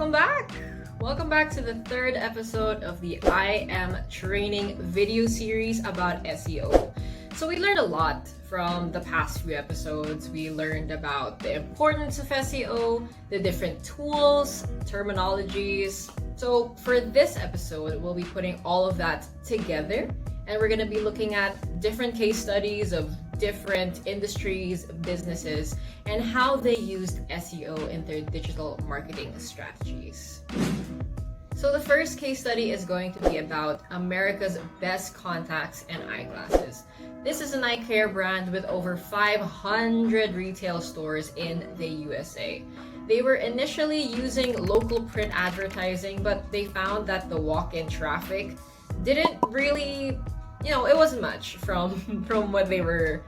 Welcome back! Welcome back to the third episode of the I Am Training video series about SEO. So we learned a lot from the past few episodes. We learned about the importance of SEO, the different tools, terminologies. So for this episode, we'll be putting all of that together, and we're going to be looking at different case studies of different industries, businesses, and how they used SEO in their digital marketing strategies. So the first case study is going to be about America's best contacts and eyeglasses. This is an eye care brand with over 500 retail stores in the USA. They were initially using local print advertising, but they found that the walk-in traffic didn't really, it wasn't much from what they were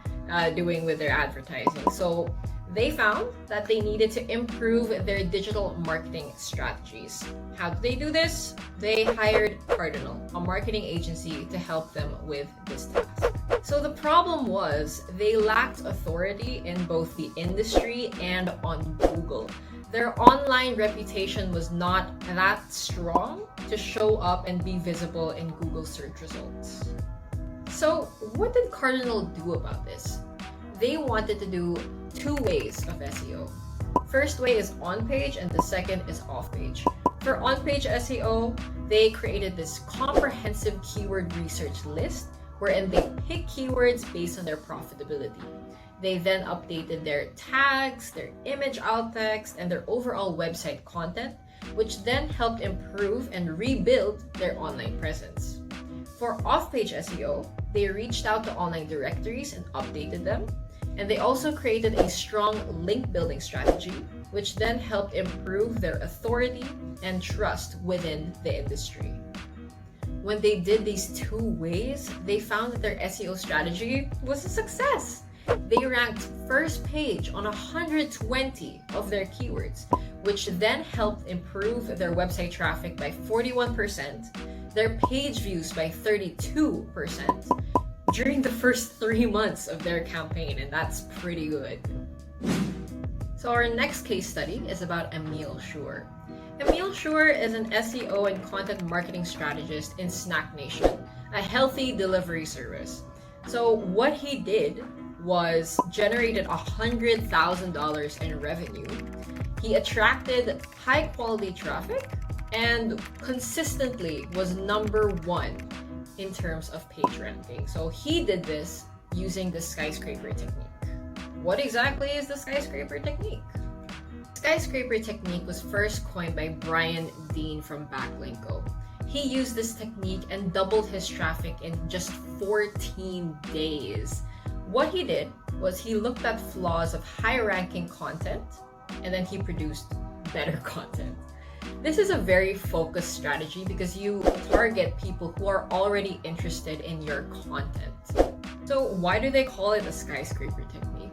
doing with their advertising. So they found that they needed to improve their digital marketing strategies. How did they do this? They hired Cardinal, a marketing agency, to help them with this task. So the problem was they lacked authority in both the industry and on Google. Their online reputation was not that strong to show up and be visible in Google search results. So what did Cardinal do about this? They wanted to do two ways of SEO. First way is on-page and the second is off-page. For on-page SEO, they created this comprehensive keyword research list wherein they pick keywords based on their profitability. They then updated their tags, their image alt text, and their overall website content, which then helped improve and rebuild their online presence. For off-page SEO, they reached out to online directories and updated them. And they also created a strong link building strategy, which then helped improve their authority and trust within the industry. When they did these two ways, they found that their SEO strategy was a success. They ranked first page on 120 of their keywords, which then helped improve their website traffic by 41%, their page views by 32%, during the first 3 months of their campaign, and that's pretty good. So our next case study is about Emil Schur. Emil Schur is an SEO and content marketing strategist in Snack Nation, a healthy delivery service. So what he did was generated $100,000 in revenue. He attracted high quality traffic and consistently was #1 in terms of page ranking. So he did this using the skyscraper technique. What exactly is the skyscraper technique? Skyscraper technique was first coined by Brian Dean from Backlinko. He used this technique and doubled his traffic in just 14 days. What he did was he looked at flaws of high-ranking content and then he produced better content. This is a very focused strategy because you target people who are already interested in your content. So why do they call it a skyscraper technique?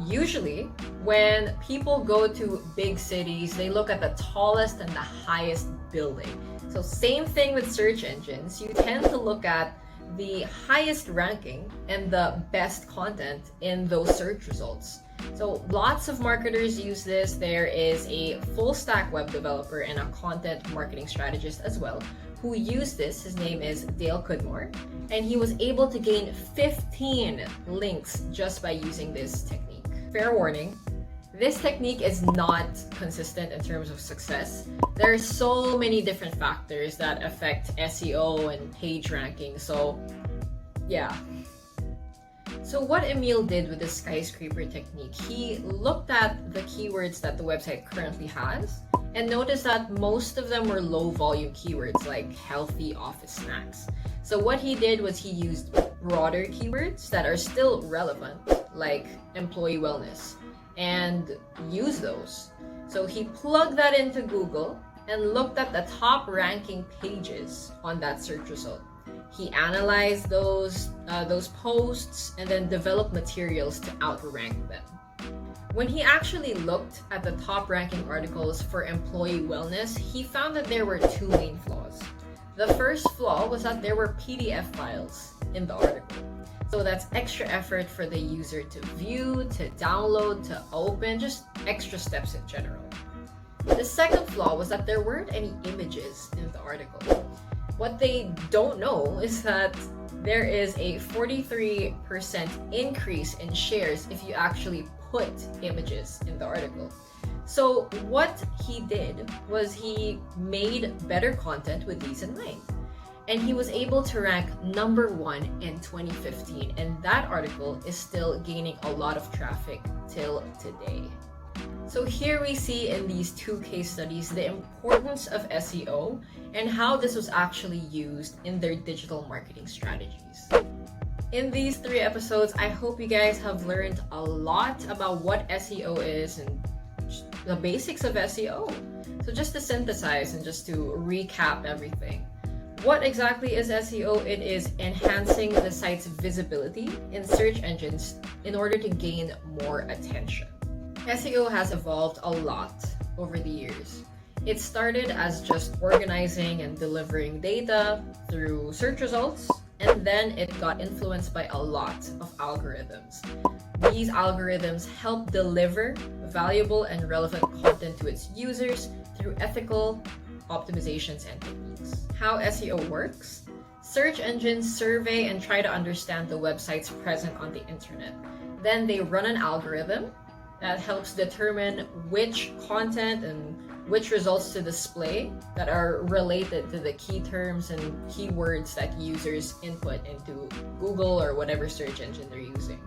Usually, when people go to big cities, they look at the tallest and the highest building. So same thing with search engines. You tend to look at the highest ranking and the best content in those search results. So lots of marketers use this. There is a full stack web developer and a content marketing strategist as well who used this. His name is 𝘸𝘪𝘈, and he was able to gain 15 links just by using this technique. Fair warning, this technique is not consistent in terms of success. There are so many different factors that affect SEO and page ranking. So yeah. So what Emil did with the skyscraper technique, he looked at the keywords that the website currently has and noticed that most of them were low volume keywords like healthy office snacks. So what he did was he used broader keywords that are still relevant, like employee wellness, and used those. So he plugged that into Google and looked at the top ranking pages on that search result. He analyzed those posts and then developed materials to outrank them. When he actually looked at the top ranking articles for employee wellness, he found that there were two main flaws. The first flaw was that there were PDF files in the article. So that's extra effort for the user to view, to download, to open, just extra steps in general. The second flaw was that there weren't any images in the article. What they don't know is that there is a 43% increase in shares if you actually put images in the article. So what he did was he made better content with these in mind. And he was able to rank number 1 in 2015, and that article is still gaining a lot of traffic till today. So here we see in these two case studies the importance of SEO and how this was actually used in their digital marketing strategies. In these 3 episodes, I hope you guys have learned a lot about what SEO is and the basics of SEO. So just to synthesize and just to recap everything. What exactly is SEO? It is enhancing the site's visibility in search engines in order to gain more attention. SEO has evolved a lot over the years. It started as just organizing and delivering data through search results, and then it got influenced by a lot of algorithms. These algorithms help deliver valuable and relevant content to its users through ethical optimizations and techniques. How SEO works? Search engines survey and try to understand the websites present on the internet. Then they run an algorithm that helps determine which content and which results to display that are related to the key terms and keywords that users input into Google or whatever search engine they're using.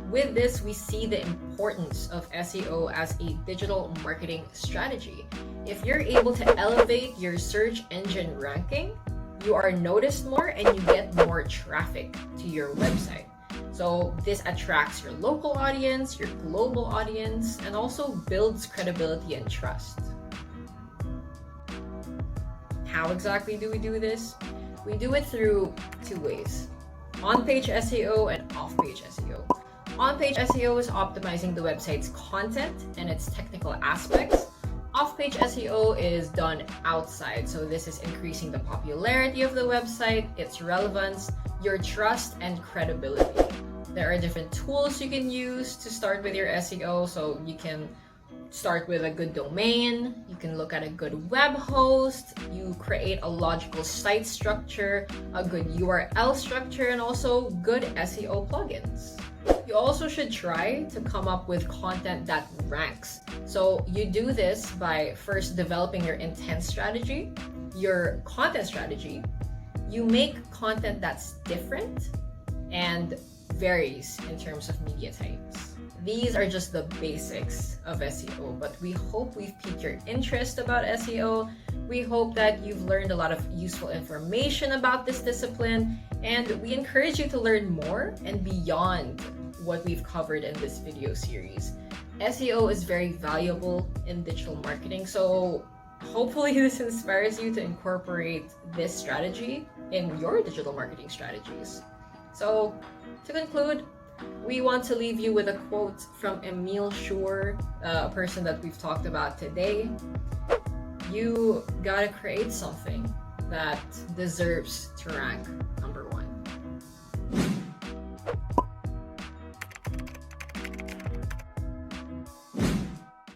With this, we see the importance of SEO as a digital marketing strategy. If you're able to elevate your search engine ranking, you are noticed more and you get more traffic to your website. So this attracts your local audience, your global audience, and also builds credibility and trust. How exactly do we do this? We do it through 2 ways: on-page SEO and off-page SEO. On-page SEO is optimizing the website's content and its technical aspects. Off-page SEO is done outside, so this is increasing the popularity of the website, its relevance, your trust, and credibility. There are different tools you can use to start with your SEO, so you can start with a good domain, you can look at a good web host, you create a logical site structure, a good URL structure, and also good SEO plugins. You also should try to come up with content that ranks. So you do this by first developing your intent strategy, your content strategy. You make content that's different and varies in terms of media types. These are just the basics of SEO, but we hope we've piqued your interest about SEO. We hope that you've learned a lot of useful information about this discipline, and we encourage you to learn more and beyond what we've covered in this video series. SEO is very valuable in digital marketing, so hopefully this inspires you to incorporate this strategy in your digital marketing strategies. So to conclude, we want to leave you with a quote from 𝘊𝘮𝘯𝘀, a person that we've talked about today. You gotta create something that deserves to rank number